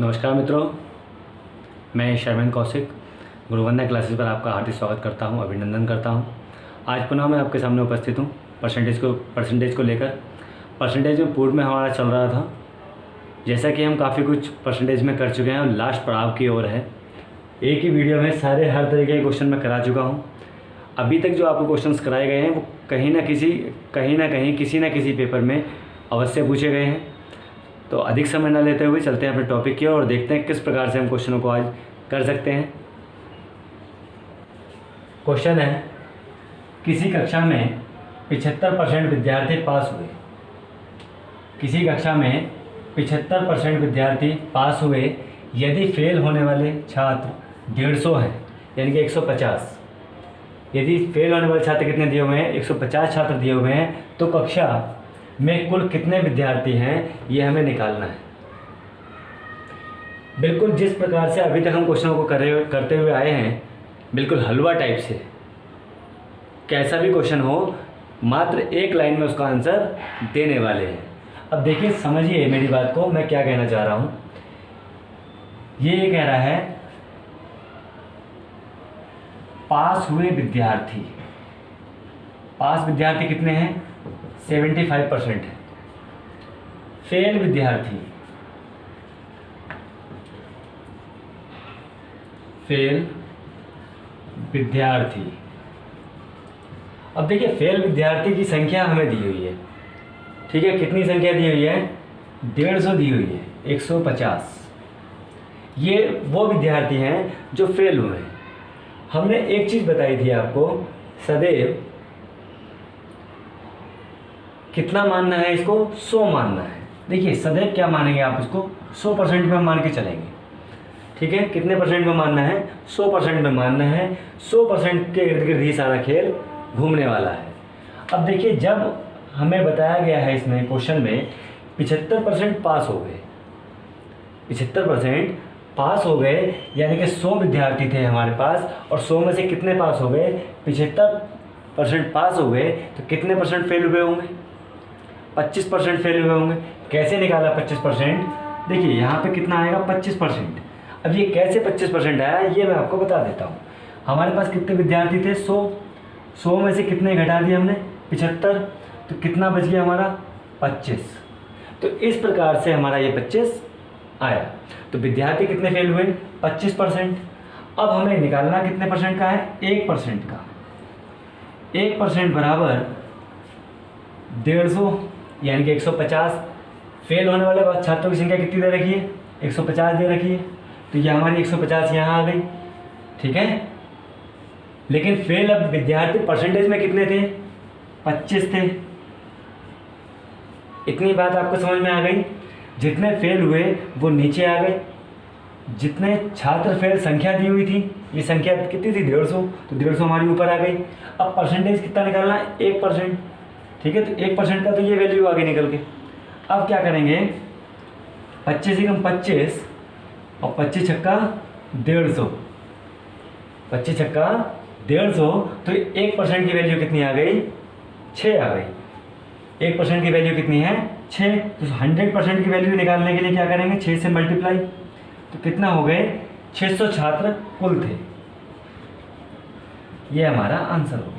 नमस्कार मित्रों, मैं शर्मन कौशिक गुरुवंदना क्लासेस पर आपका हार्दिक स्वागत करता हूं, अभिनंदन करता हूं। आज पुनः मैं आपके सामने उपस्थित हूं परसेंटेज को लेकर। परसेंटेज में पूर्व में हमारा चल रहा था, जैसा कि हम काफ़ी कुछ परसेंटेज में कर चुके हैं और लास्ट पड़ाव की ओर है। एक ही वीडियो में हर तरीके के क्वेश्चन मैं करा चुका हूँ। अभी तक जो आपको क्वेश्चंस कराए गए हैं वो कहीं ना कहीं किसी न किसी पेपर में अवश्य पूछे गए हैं। तो अधिक समय न लेते हुए चलते हैं अपने टॉपिक की ओर और देखते हैं किस प्रकार से हम क्वेश्चनों को आज कर सकते हैं। क्वेश्चन है, किसी कक्षा में 75% विद्यार्थी पास हुए। किसी कक्षा में 75% विद्यार्थी पास हुए यदि फेल होने वाले छात्र 150 हैं, यानी कि 150। यदि फेल होने वाले छात्र कितने दिए हुए हैं? 150 छात्र दिए हुए हैं। तो कक्षा में कुल कितने विद्यार्थी हैं ये हमें निकालना है। बिल्कुल जिस प्रकार से अभी तक हम क्वेश्चनों को करते हुए आए हैं, बिल्कुल हलवा टाइप से, कैसा भी क्वेश्चन हो मात्र एक लाइन में उसका आंसर देने वाले हैं। अब देखिए, समझिए मेरी बात को, मैं क्या कहना चाह रहा हूँ। ये कह रहा है पास हुए विद्यार्थी। पास विद्यार्थी कितने हैं? 75% है। फेल विद्यार्थी, अब देखिए, फेल विद्यार्थी की संख्या हमें दी हुई है, ठीक है। कितनी संख्या दी हुई है? 150 दी हुई है, 150। ये वो विद्यार्थी हैं जो फेल हुए हैं। हमने एक चीज़ बताई थी आपको, सदैव कितना मानना है इसको? 100 मानना है। देखिए, सदैव क्या मानेंगे आप इसको? 100% में मान के चलेंगे, ठीक है। कितने परसेंट में मानना है? 100% में मानना है। 100% के इर्द गिर्द ही सारा खेल घूमने वाला है। अब देखिए, जब हमें बताया गया है इसमें क्वेश्चन में 75% पास हो गए, 75% पास हो गए, यानी कि 100 विद्यार्थी थे हमारे पास और 100 में से कितने पास हो गए? 75% पास हो गए। तो कितने परसेंट फेल हुए होंगे? 25% फेल हुए होंगे। कैसे निकाला 25%? देखिए, यहाँ पे कितना आएगा? 25%। अब ये कैसे 25% आया ये मैं आपको बता देता हूँ। हमारे पास कितने विद्यार्थी थे? 100 में से कितने घटा दिए हमने? 75। तो कितना बच गया हमारा? 25। तो इस प्रकार से हमारा ये 25 आया। तो विद्यार्थी कितने फेल हुए? 25%। अब हमें निकालना कितने परसेंट का है? 1% का। 1% बराबर 150, यानी कि 150। फेल होने वाले छात्रों की संख्या कितनी दे रखी है? 150 दे रखी है। तो ये हमारी 150 यहाँ आ गई, ठीक है। लेकिन फेल अब विद्यार्थी परसेंटेज में कितने थे? 25 थे। इतनी बात आपको समझ में आ गई। जितने फेल हुए वो नीचे आ गए, जितने छात्र फेल संख्या दी हुई थी, ये संख्या कितनी थी? 150। तो 150 हमारी ऊपर आ गई। अब परसेंटेज कितना निकालना है? 1%, ठीक है। तो 1% का तो ये वैल्यू आगे निकल के। अब क्या करेंगे? 25 एकम 25 और 25 छक्का 150, 25 छक्का 150। तो 1% की वैल्यू कितनी आ गई? 6 आ गई। 1% की वैल्यू कितनी है? 6। तो 100% की वैल्यू निकालने के लिए क्या करेंगे? 6 से मल्टीप्लाई। तो कितना हो गए? 600 छात्र कुल थे। ये हमारा आंसर हो गया।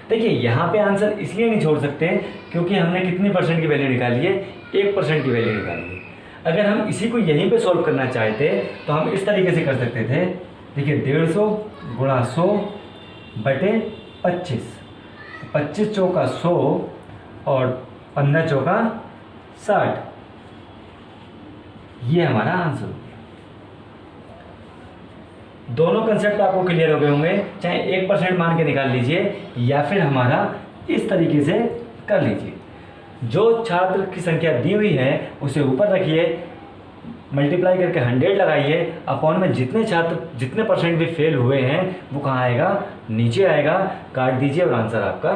देखिए, यहाँ पे आंसर इसलिए नहीं छोड़ सकते क्योंकि हमने कितनी परसेंट की वैल्यू निकाली है? 1% की वैल्यू निकाली है। अगर हम इसी को यहीं पे सॉल्व करना चाहते तो हम इस तरीके से कर सकते थे। देखिए, 150 गुणा 100 बटे 25। 25 चौका 100 और 15 चौका 60। ये हमारा आंसर हो गया। दोनों कंसेप्ट आपको क्लियर हो गए होंगे। चाहे 1% मान के निकाल लीजिए या फिर हमारा इस तरीके से कर लीजिए। जो छात्र की संख्या दी हुई है उसे ऊपर रखिए, मल्टीप्लाई करके 100 लगाइए, अपॉन में जितने परसेंट भी फेल हुए हैं वो कहाँ आएगा? नीचे आएगा। काट दीजिए और आंसर आपका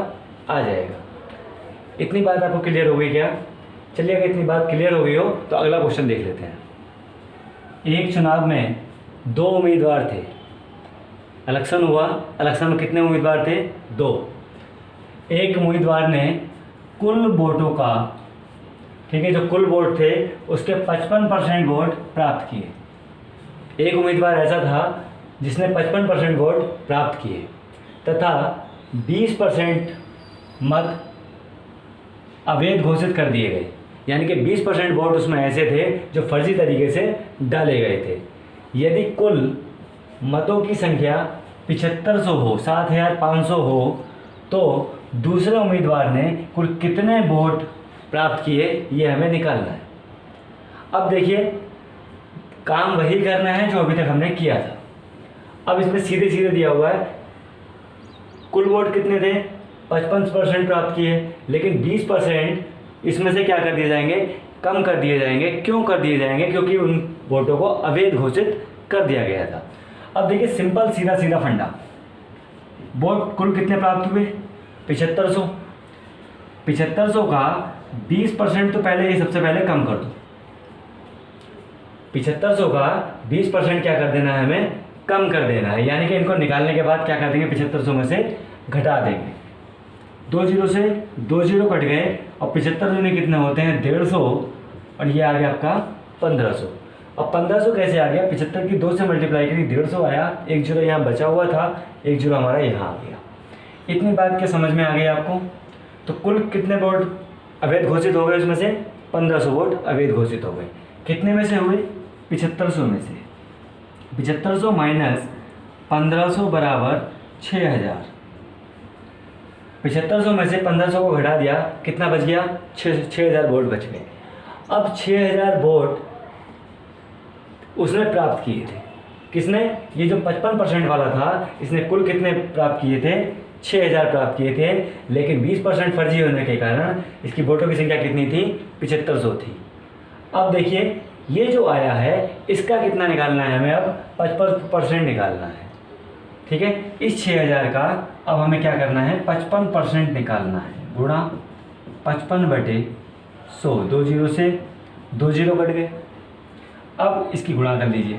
आ जाएगा। इतनी बात आपको क्लियर हो गई क्या? चलिए, अगर इतनी बात क्लियर हो गई हो तो अगला क्वेश्चन देख लेते हैं। एक चुनाव में 2 उम्मीदवार थे, इलेक्शन हुआ। इलेक्शन में कितने उम्मीदवार थे? 2। एक उम्मीदवार ने कुल वोटों का ठीक है, जो कुल वोट थे उसके 55% वोट प्राप्त किए। एक उम्मीदवार ऐसा था जिसने 55% वोट प्राप्त किए तथा 20% मत अवैध घोषित कर दिए गए, यानी कि 20% वोट उसमें ऐसे थे जो फर्जी तरीके से डाले गए थे। यदि कुल मतों की संख्या 7500 हो, 7500 हो, तो दूसरे उम्मीदवार ने कुल कितने वोट प्राप्त किए ये हमें निकालना है। अब देखिए, काम वही करना है जो अभी तक हमने किया था। अब इसमें सीधे सीधे दिया हुआ है कुल वोट कितने थे, 55% प्राप्त किए, लेकिन 20% इसमें से क्या कर दिए जाएंगे, कम कर दिए जाएंगे। क्यों कर दिए जाएंगे? क्योंकि उन वोटों को अवैध घोषित कर दिया गया था। अब देखिए, सिंपल सीधा सीधा फंडा, वोट कुल कितने प्राप्त हुए, 7500। 7500 का 20% तो पहले ही सबसे पहले कम कर दो। 7500 का 20% क्या कर देना है, हमें कम कर देना है, यानी कि इनको निकालने के बाद क्या कर देंगे, 7500 में से घटा देंगे। 2 जीरो से 2 जीरो कट गए और 75 दूनी कितने होते हैं, 150, और ये आ गया आपका 1500। अब 1500 कैसे आ गया, 75 की 2 से मल्टीप्लाई करी 150 आया, 1 जीरो यहाँ बचा हुआ था, 1 जीरो हमारा यहाँ आ गया। इतनी बात क्या समझ में आ गई आपको? तो कुल कितने वोट अवैध घोषित हो गए, उसमें से 1500 वोट अवैध घोषित हो गए। कितने में से हुए, 7500 में से। 7500 माइनस 1500 बराबर 6000। 7500 में से 1500 को घटा दिया, कितना बच गया, 6000 वोट बच गए। अब 6000 वोट उसने प्राप्त किए थे। किसने? ये जो 55% वाला था, इसने कुल कितने प्राप्त किए थे, 6000 प्राप्त किए थे, लेकिन 20% फर्जी होने के कारण इसकी वोटों की संख्या कितनी थी, 7500 थी। अब देखिए, ये जो आया है इसका कितना निकालना है हमें, अब 55% निकालना है। ठीक है, इस 6000 का अब हमें क्या करना है, 55% निकालना है, गुणा 55/100। 2 जीरो से 2 जीरो कट गए। अब इसकी गुणा कर लीजिए,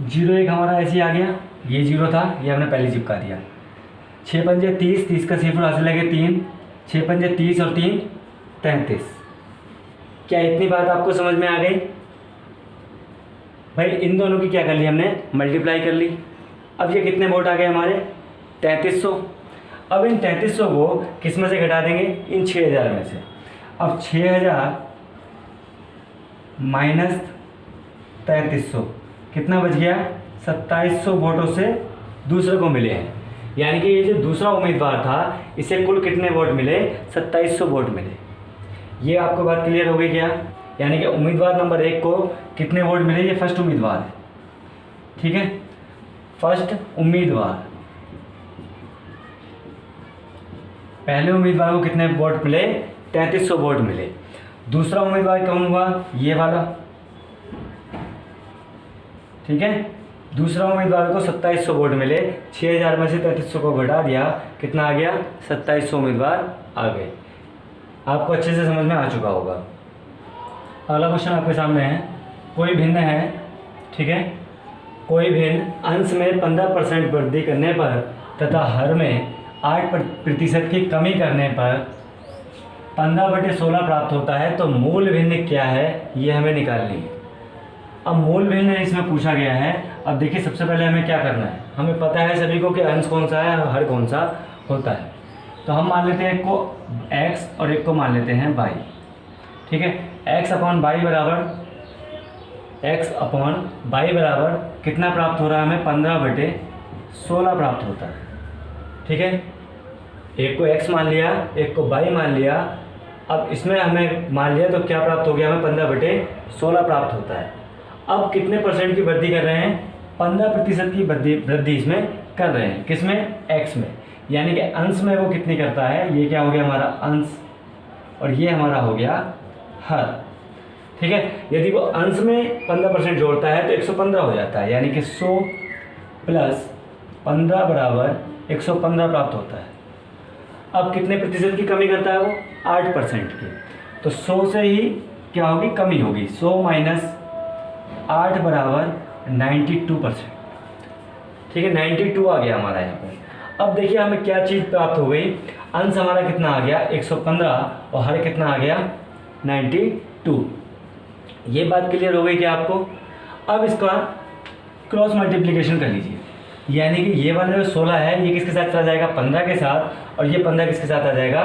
01 हमारा ऐसे ही आ गया, ये 0 था, ये हमने पहले चिपका दिया। 6 पंजे 30, 30 का सिफर हासिल लगे 3, 6 पंजे 30 और 3 33। क्या इतनी बात आपको समझ में आ गई? भाई इन दोनों की क्या कर ली हमने, मल्टीप्लाई कर ली। अब ये कितने वोट आ गए हमारे, 3300। अब इन 3300 को किस में से घटा देंगे, इन 6000 में से। अब 6000 माइनस 3300 कितना बच गया, 2700 वोटों से दूसरे को मिले हैं। यानी कि ये जो दूसरा उम्मीदवार था इसे कुल कितने वोट मिले, 2700 वोट मिले। ये आपको बात क्लियर हो गई क्या? यानी कि उम्मीदवार नंबर 1 को कितने वोट मिले, ये फर्स्ट उम्मीदवार है। ठीक है, फर्स्ट उम्मीदवार, पहले उम्मीदवार को कितने वोट मिले, 3300 वोट मिले। दूसरा उम्मीदवार कौन हुआ, ये वाला। ठीक है, दूसरा उम्मीदवार को 2700 वोट मिले, 6000 में से 3300 को घटा दिया, कितना आ गया, 2700 उम्मीदवार आ गए। आपको अच्छे से समझ में आ चुका होगा। अगला क्वेश्चन आपके सामने है, कोई भिन्न है। ठीक है, कोई भिन्न अंश में 15% वृद्धि करने पर तथा हर में 8% की कमी करने पर 15/16 प्राप्त होता है, तो मूल भिन्न क्या है ये हमें निकालनी है। अब मूल भिन्न इसमें पूछा गया है। अब देखिए, सबसे पहले हमें क्या करना है, हमें पता है सभी को कि अंश कौन सा है और हर कौन सा होता है। तो हम मान लेते हैं एक को x और एक को मान लेते हैं y। ठीक है, x/y बराबर कितना प्राप्त हो रहा है हमें, 15/16 प्राप्त होता है। ठीक है, एक को x मान लिया, एक को y मान लिया। अब इसमें हमें मान लिया तो क्या प्राप्त हो गया, हमें 15/16 प्राप्त होता है। अब कितने परसेंट की वृद्धि कर रहे हैं, 15% की वृद्धि इसमें कर रहे हैं। किसमें, x में। यानी कि अंश में वो कितनी करता है, ये क्या हो गया हमारा अंश, और ये हमारा हो गया हर। ठीक है, यदि वो अंश में 15% जोड़ता है तो 115 हो जाता है, यानी कि 100 प्लस 15 बराबर 115 प्राप्त होता है। अब कितने प्रतिशत की कमी करता है वो, 8% की। तो 100 से ही क्या होगी, कमी होगी। 100 माइनस 8 बराबर 92%। ठीक है, 92 आ गया हमारा यहाँ पर। अब देखिए हमें क्या चीज़ प्राप्त हो गई, अंश हमारा कितना आ गया 115 और हर कितना आ गया 92। ये बात क्लियर हो गई क्या आपको? अब इसका क्रॉस मल्टीप्लिकेशन कर लीजिए, यानी कि ये वाला जो 16 है ये किसके साथ चला जाएगा 15 के साथ, और ये 15 किसके साथ आ जाएगा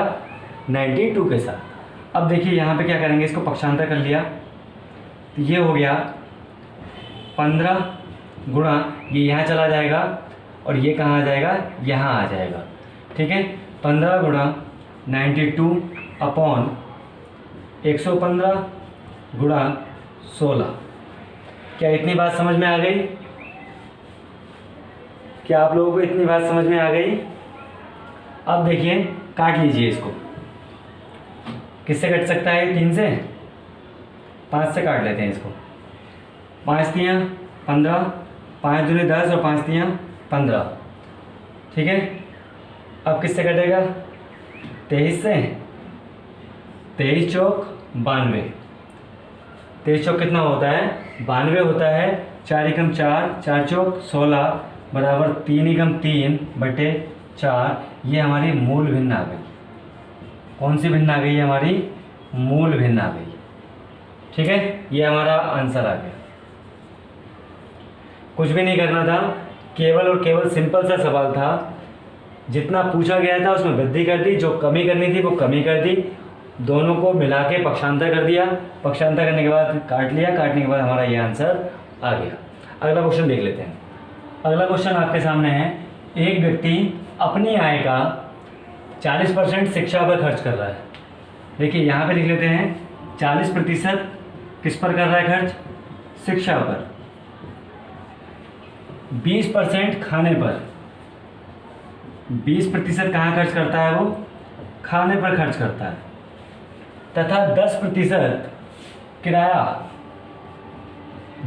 92 के साथ। अब देखिए यहाँ पे क्या करेंगे, इसको पक्षांतर कर लिया तो ये हो गया 15 गुणा ये यहाँ चला जाएगा और ये कहाँ आ जाएगा, यहाँ आ जाएगा। ठीक है, 15 गुणा 92 अपॉन 115 गुणा 16। क्या इतनी बात समझ में आ गई? क्या आप लोगों को इतनी बात समझ में आ गई? अब देखिए काट लीजिए इसको। किससे कट सकता है? 3 से, 5 से काट लेते हैं इसको। 5 तियाँ 15, 5 दूनी 10 और 5 तियाँ 15। ठीक है, अब किससे कटेगा? 23 से। 23 चौक 92। 23 चौक कितना होता है? 92 होता है। 4 एकम 4, 4 चौक 16 बराबर 3 एकम 3 बटे 4। ये हमारी मूल भिन्न आ गई। कौन सी भिन्न आ गई? हमारी मूल भिन्न आ गई। ठीक है, ये हमारा आंसर आ गया। कुछ भी नहीं करना था, केवल और केवल सिंपल सा सवाल था। जितना पूछा गया था उसमें वृद्धि कर दी, जो कमी करनी थी वो कमी कर दी, दोनों को मिला के पक्षांतर कर दिया। पक्षांतर करने के बाद काट लिया, काटने के बाद हमारा ये आंसर आ गया। अगला क्वेश्चन देख लेते हैं। अगला क्वेश्चन आपके सामने है, एक व्यक्ति अपनी आय का 40% शिक्षा पर खर्च कर रहा है। देखिए यहाँ पे लिख लेते हैं 40% किस पर कर रहा है खर्च? शिक्षा पर। 20% खाने पर। 20% कहाँ खर्च करता है वो? खाने पर खर्च करता है। तथा 10% किराया।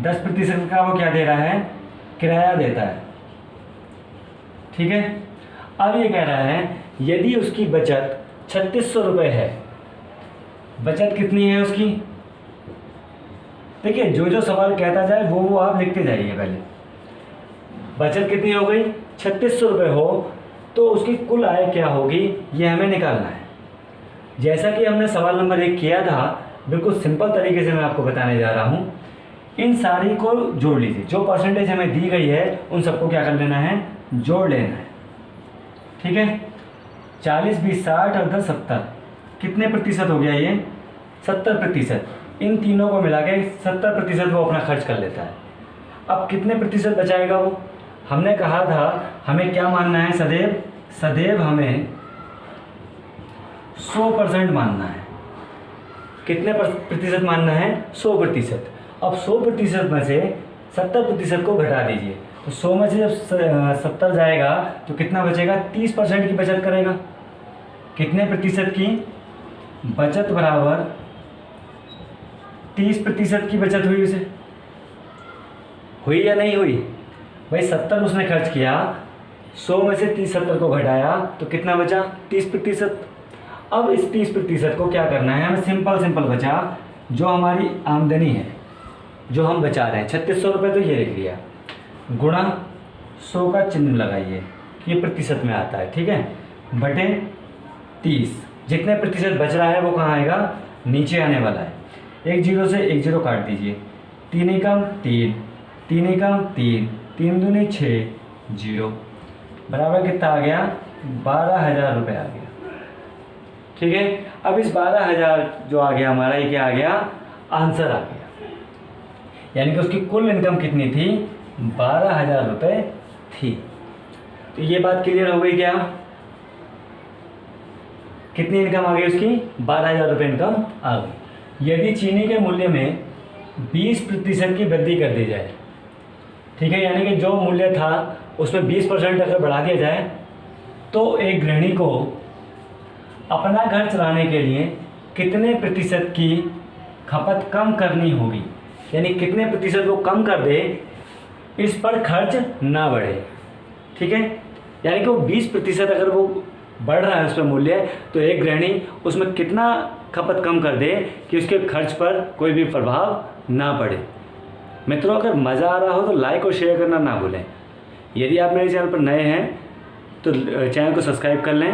10% का वो क्या दे रहा है? किराया देता है। ठीक है, अब ये कह रहा है यदि उसकी बचत 3600 रुपये है। बचत कितनी है उसकी? देखिए जो जो सवाल कहता जाए वो आप लिखते जाइए। पहले बचत कितनी हो गई? 3600 रुपये हो तो उसकी कुल आय क्या होगी ये हमें निकालना है। जैसा कि हमने सवाल नंबर 1 किया था, बिल्कुल सिंपल तरीके से मैं आपको बताने जा रहा हूँ। इन सारी को जोड़ लीजिए, जो परसेंटेज हमें दी गई है उन सबको क्या कर लेना है? जोड़ लेना है। ठीक है, 40, 20, 60 और 10, 70 कितने प्रतिशत हो गया ये? 70%। इन तीनों को मिला के 70% वो अपना खर्च कर लेता है। अब कितने प्रतिशत बचाएगा वो? हमने कहा था हमें क्या मानना है? सदैव सदैव हमें 100% मानना है। कितने प्रतिशत मानना है? 100%। अब 100% में से 70% को घटा दीजिए, तो 100 में से जब 70 जाएगा तो कितना बचेगा? 30% की बचत करेगा। कितने प्रतिशत की बचत? बराबर 30% की बचत हुई उसे। हुई या नहीं हुई? भाई 70 उसने खर्च किया, 100 में से 70 को घटाया तो कितना बचा? 30%। अब इस 30% को क्या करना है हमें? सिंपल बचा, जो हमारी आमदनी है जो हम बचा रहे हैं 3600 रुपये, तो ये लिख लिया, गुणा 100 का चिन्ह लगाइए, ये प्रतिशत में आता है। ठीक है, बटे 30। जितने प्रतिशत बच रहा है वो कहाँ आएगा? नीचे आने वाला है। 1 0 से 1 0 काट दीजिए। 3 एकम 3, 3 एकम 3, 3 दूनी 6, 0 बराबर कितना आ गया? 12,000 रुपये आ गया। ठीक है, अब इस 12,000 जो आ गया हमारा, ये क्या आ गया? आंसर आ गया। यानी कि उसकी कुल इनकम कितनी थी? 12,000 रुपये थी। तो ये बात क्लियर हो गई क्या? कितनी इनकम आ गई उसकी? 12,000 रुपये इनकम आ गई। यदि चीनी के मूल्य में 20% की वृद्धि कर दी जाए, ठीक है, यानी कि जो मूल्य था उसमें 20% अगर बढ़ा दिया जाए, तो एक गृहिणी को अपना घर चलाने के लिए कितने प्रतिशत की खपत कम करनी होगी? यानी कितने प्रतिशत वो कम कर दे, इस पर खर्च ना बढ़े। ठीक है, यानी कि वो 20% अगर वो बढ़ रहा है उस पर मूल्य, तो एक गृहिणी उसमें कितना खपत कम कर दे कि उसके खर्च पर कोई भी प्रभाव ना पड़े। मित्रों, अगर मज़ा आ रहा हो तो लाइक और शेयर करना ना भूलें। यदि आप मेरे चैनल पर नए हैं तो चैनल को सब्सक्राइब कर लें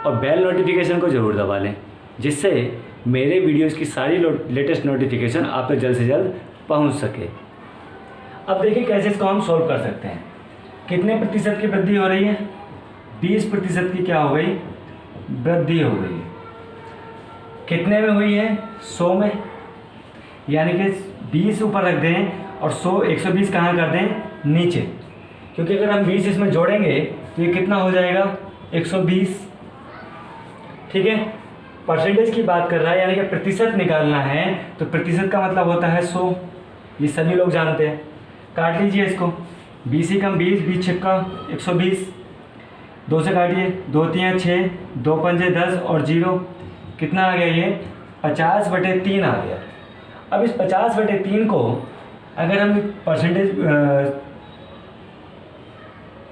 और बेल नोटिफिकेशन को ज़रूर दबा लें, जिससे मेरे वीडियोस की सारी लेटेस्ट नोटिफिकेशन आप तक जल्द से जल्द पहुंच सके। अब देखिए कैसे इसको हम सॉल्व कर सकते हैं। कितने प्रतिशत की वृद्धि हो रही है? 20% की क्या हो गई? वृद्धि हो गई। कितने में हुई है? 100 में, यानी कि 20 ऊपर रख दें और 120 कहाँ कर दें? नीचे, क्योंकि अगर हम 20 इसमें जोड़ेंगे तो ये कितना हो जाएगा? 120। ठीक है, परसेंटेज की बात कर रहा है, यानी कि प्रतिशत निकालना है, तो प्रतिशत का मतलब होता है 100। ये सभी लोग जानते हैं। काट लीजिए इसको, 20 ही कम 20, 20 छक्का 120, 2 से काटिए, 2 3 6, 2 पंजे 10 और 0 कितना आ गया? ये 50/3 आ गया। अब इस 50/3 को अगर हम परसेंटेज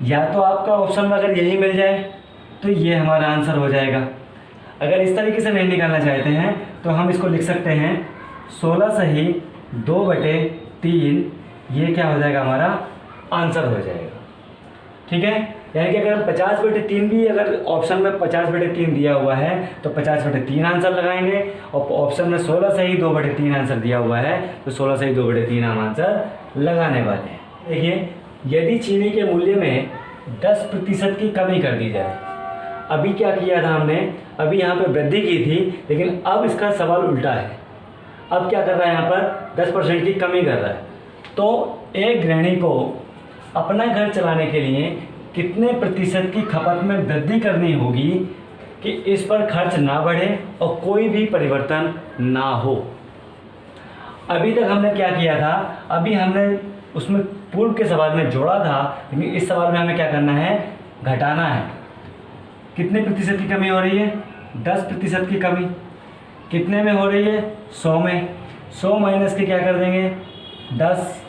या तो आपका ऑप्शन में अगर यही मिल जाए तो ये हमारा आंसर हो जाएगा। अगर इस तरीके से नहीं निकालना चाहते हैं तो हम इसको लिख सकते हैं 16 सही 2/3, ये क्या हो जाएगा? हमारा आंसर हो जाएगा। ठीक है, यानी कि अगर 50/3 भी अगर ऑप्शन में 50/3 दिया हुआ है तो 50/3 आंसर लगाएंगे, और ऑप्शन में 16 सही 2/3 आंसर दिया हुआ है तो 16 सही 2/3 हम आंसर लगाने वाले हैं। देखिए, यदि चीनी के मूल्य में 10% की कमी कर दी जाए, अभी क्या किया था हमने? अभी यहाँ पर वृद्धि की थी, लेकिन अब इसका सवाल उल्टा है। अब क्या कर रहा है? यहाँ पर 10% की कमी कर रहा है। तो एक गृहिणी को अपना घर चलाने के लिए कितने प्रतिशत की खपत में वृद्धि करनी होगी कि इस पर खर्च ना बढ़े और कोई भी परिवर्तन ना हो? अभी तक हमने क्या किया था? अभी हमने उसमें पूर्व के सवाल में जोड़ा था, लेकिन इस सवाल में हमें क्या करना है? घटाना है। कितने प्रतिशत की कमी हो रही है? 10% की कमी। कितने में हो रही है? 100 में। 100 माइनस के क्या कर देंगे? 10।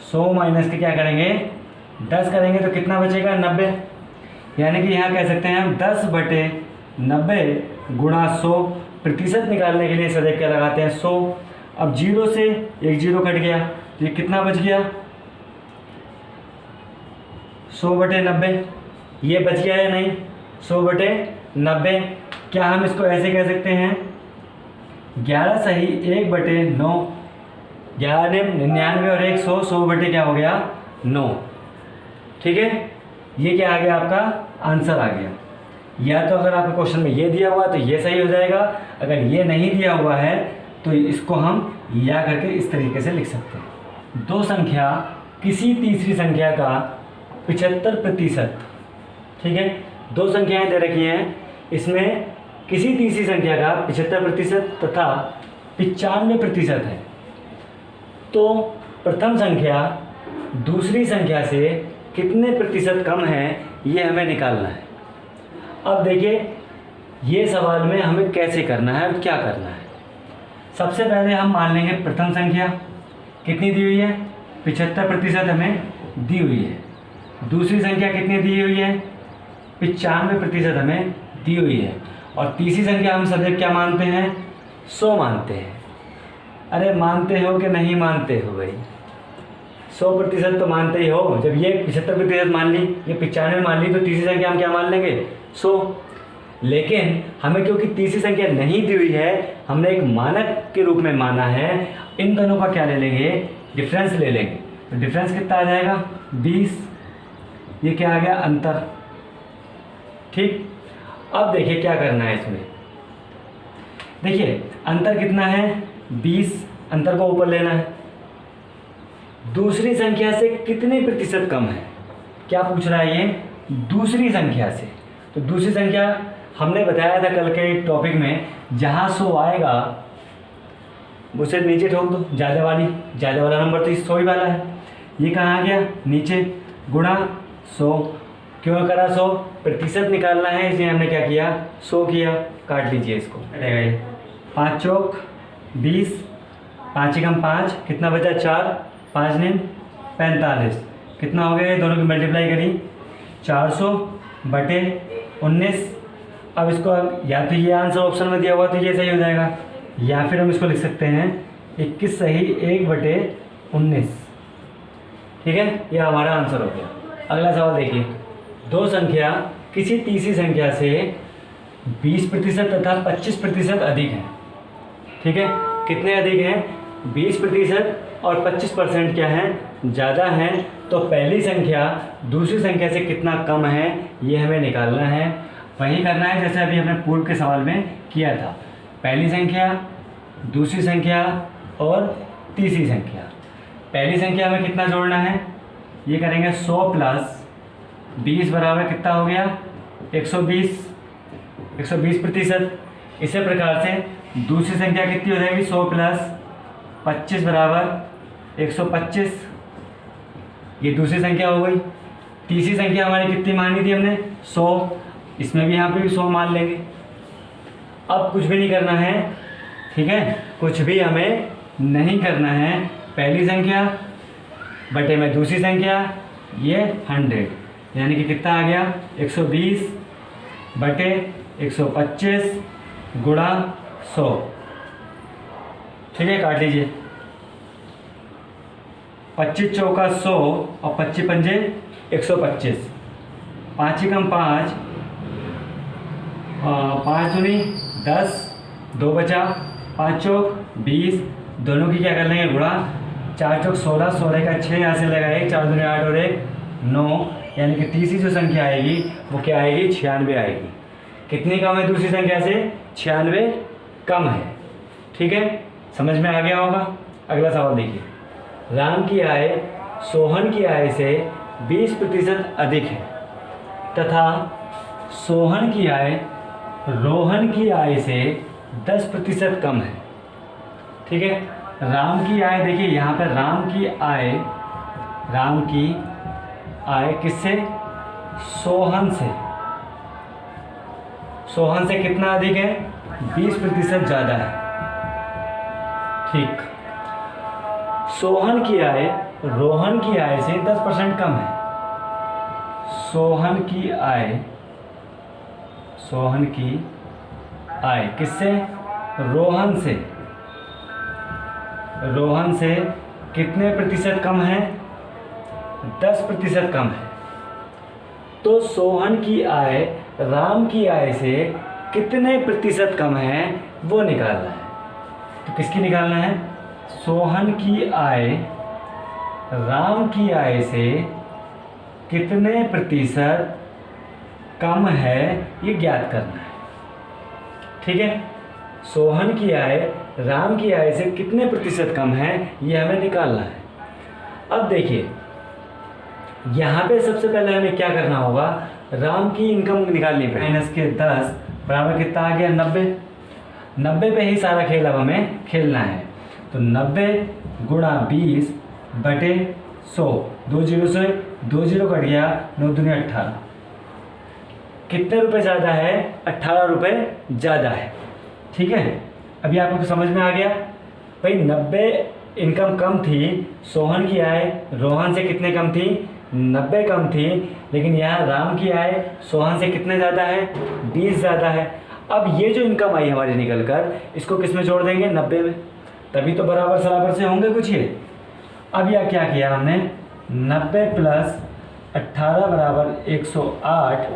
100 माइनस के क्या करेंगे? 10 करेंगे तो कितना बचेगा? 90। यानी कि यहाँ कह सकते हैं हम 10/90 गुणा 100। प्रतिशत निकालने के लिए सदैव क्या लगाते हैं? 100। अब 0 से एक 0 कट गया तो ये कितना बच गया? 100/90। ये बच गया या नहीं? 100/90। क्या हम इसको ऐसे कह सकते हैं? 11 सही 1/9। 11 99 और 1 100, 100 क्या हो गया? 9। ठीक है, ये क्या आ गया? आपका आंसर आ गया। या तो अगर आपके क्वेश्चन में ये दिया हुआ तो ये सही हो जाएगा, अगर ये नहीं दिया हुआ है तो इसको हम या करके इस तरीके से लिख सकते हैं। दो संख्या किसी तीसरी संख्या का 75%। ठीक है, दो संख्याएं दे रखी हैं, इसमें किसी तीसरी संख्या का 75% तथा 95% है। तो प्रथम संख्या दूसरी संख्या से कितने प्रतिशत कम है ये हमें निकालना है। अब देखिए, ये सवाल में हमें कैसे करना है और क्या करना है। सबसे पहले हम मान लेंगे प्रथम संख्या कितनी दी हुई है? 75% हमें दी हुई है। दूसरी संख्या कितनी दी हुई है? 95% हमें दी हुई है। और तीसरी संख्या हम सदैव क्या मानते हैं? 100 मानते हैं। अरे मानते हो कि नहीं मानते हो भाई? 100% तो मानते ही हो। जब ये 75% मान ली, ये 95 मान ली, तो तीसरी संख्या हम क्या मान लेंगे? 100। लेकिन हमें क्योंकि तीसरी संख्या नहीं दी हुई है, हमने एक मानक के रूप में माना है। इन दोनों का क्या ले लेंगे? डिफरेंस ले लेंगे। तो डिफरेंस कितना आ जाएगा? 20। ये क्या आ गया? अंतर। ठीक, अब देखिए क्या करना है इसमें। देखिए अंतर कितना है? 20। अंतर को ऊपर लेना है। दूसरी संख्या से कितने प्रतिशत कम है? क्या पूछ रहा है ये? दूसरी संख्या से। तो दूसरी संख्या हमने बताया था कल के टॉपिक में, जहाँ 100 आएगा उसे नीचे ठोक दो, ज़्यादा वाला नंबर तो 100 ही वाला है। ये कहाँ आ गया? नीचे, गुणा 100। क्यों करा 100? प्रतिशत निकालना है, इसलिए हमने क्या किया? 100 किया। काट लीजिए इसको, कटेगा ये। 5 चौक 20, 5 एकम 5, कितना बचा? 4, 5 निम 45। कितना हो गया? दोनों की मल्टीप्लाई करी, 400/19। अब इसको या तो ये आंसर ऑप्शन में दिया हुआ तो ये सही हो जाएगा, या फिर हम इसको लिख सकते हैं 21 सही 1/19। ठीक है, ये हमारा आंसर हो गया। अगला सवाल देखिए, दो संख्या किसी तीसरी संख्या से 20% तथा 25% अधिक हैं। ठीक है, कितने अधिक हैं? 20% और 25% क्या है? ज़्यादा हैं। तो पहली संख्या दूसरी संख्या से कितना कम है ये हमें निकालना है। वही करना है जैसे अभी हमने पूर्व के सवाल में किया था। पहली संख्या, दूसरी संख्या और तीसरी संख्या। पहली संख्या में कितना जोड़ना है? ये करेंगे 100 प्लस 20 बराबर कितना हो गया? 120%। इसी प्रकार से दूसरी संख्या कितनी हो जाएगी? 100 प्लस 25 बराबर 125। ये दूसरी संख्या हो गई। तीसरी संख्या हमारी कितनी मानी थी हमने? 100। इसमें भी यहाँ पे भी 100 मान लेंगे। अब कुछ भी नहीं करना है, ठीक है, कुछ भी हमें नहीं करना है। पहली संख्या बटे में दूसरी संख्या, ये 100 यानी कि कितना आ गया? 120 बटे 125 गुणा 100। ठीक है, काट लीजिए। 25 चौका 100 और 25 पंजे 125। 5 ही कम 5, 5 दूनी 10, 2 बचा, 5 चौक 20, दोनों की क्या कर लेंगे? गुणा। 4 चौक 16, 16 का 6 यहाँ से लगा 1, 4 दूनी 8 और 1 9, यानी कि तीसरी जो संख्या आएगी वो क्या आएगी? 96 आएगी। कितनी कम है दूसरी संख्या से? 96 कम है। ठीक है, समझ में आ गया होगा। अगला सवाल देखिए। राम की आय सोहन की आय से 20% अधिक है तथा सोहन की आय रोहन की आय से 10% कम है। ठीक है, राम की आय देखिए यहाँ पर राम की आय किससे? सोहन से। सोहन से कितना अधिक है? 20% ज़्यादा है। ठीक, सोहन की आय रोहन की आय से 10% कम है। सोहन की आय किससे? रोहन से। रोहन से कितने प्रतिशत कम है? 10% कम है। तो सोहन की आय राम की आय से कितने प्रतिशत कम है वो निकालना है। तो किसकी निकालना है? सोहन की आय राम की आय से कितने प्रतिशत कम है ये ज्ञात करना है। ठीक है, सोहन की आय राम की आय से कितने प्रतिशत कम है ये हमें निकालना है। अब देखिए यहाँ पे सबसे पहले हमें क्या करना होगा? राम की इनकम निकालनी पड़ेगी। माइनस के 10 बराबर कितना आ गया? 90। 90 पे ही सारा खेल अब हमें खेलना है। तो 90 गुणा 20 बटे 100, 2 जीरो से 2 जीरो कट गया, 9 दूनी 18। कितने रुपए ज़्यादा है? 18 रुपये ज़्यादा है। ठीक है, अभी आपको समझ में आ गया भाई। 90 इनकम कम थी, सोहन की आय रोहन से कितने कम थी? 90 कम थी। लेकिन यहाँ राम की आय सोहन से कितने ज़्यादा है? 20 ज़्यादा है। अब ये जो इनकम आई हमारी निकल कर, इसको किस में जोड़ देंगे? 90 में। तभी तो बराबर सराबर से होंगे कुछ ये। अब यह क्या किया हमने? 90 प्लस 18 बराबर 108।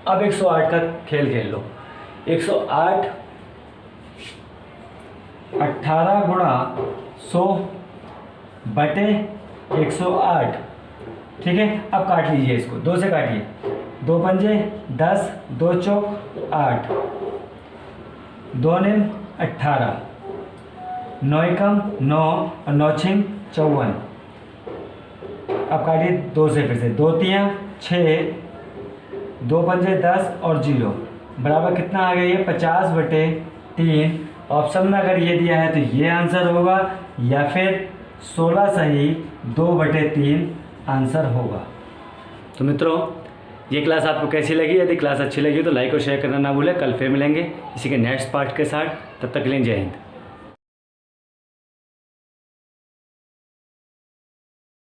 अब 108 का खेल खेल लो। 108 18 गुणा 100 बटे 108। ठीक है, अब काट लीजिए इसको, 2 से काटिए। 2 पंजे 10, 2 चौक 8, 2 निम 18, 9 एकम 9 और 9 छिंग 54। अब काटिए 2 से फिर से। 2 तियाँ 6, 2 पंजे 10 और 0 बराबर कितना आ गया? ये 50 बटे 3। ऑप्शन में अगर ये दिया है तो ये आंसर होगा, या फिर 16 सही 2 बटे 3 आंसर होगा। तो मित्रों, ये क्लास आपको कैसी लगी? यदि क्लास अच्छी लगी तो लाइक और शेयर करना ना भूलें। कल फिर मिलेंगे इसी के नेक्स्ट पार्ट के साथ। तब तक के लिए जय हिंद।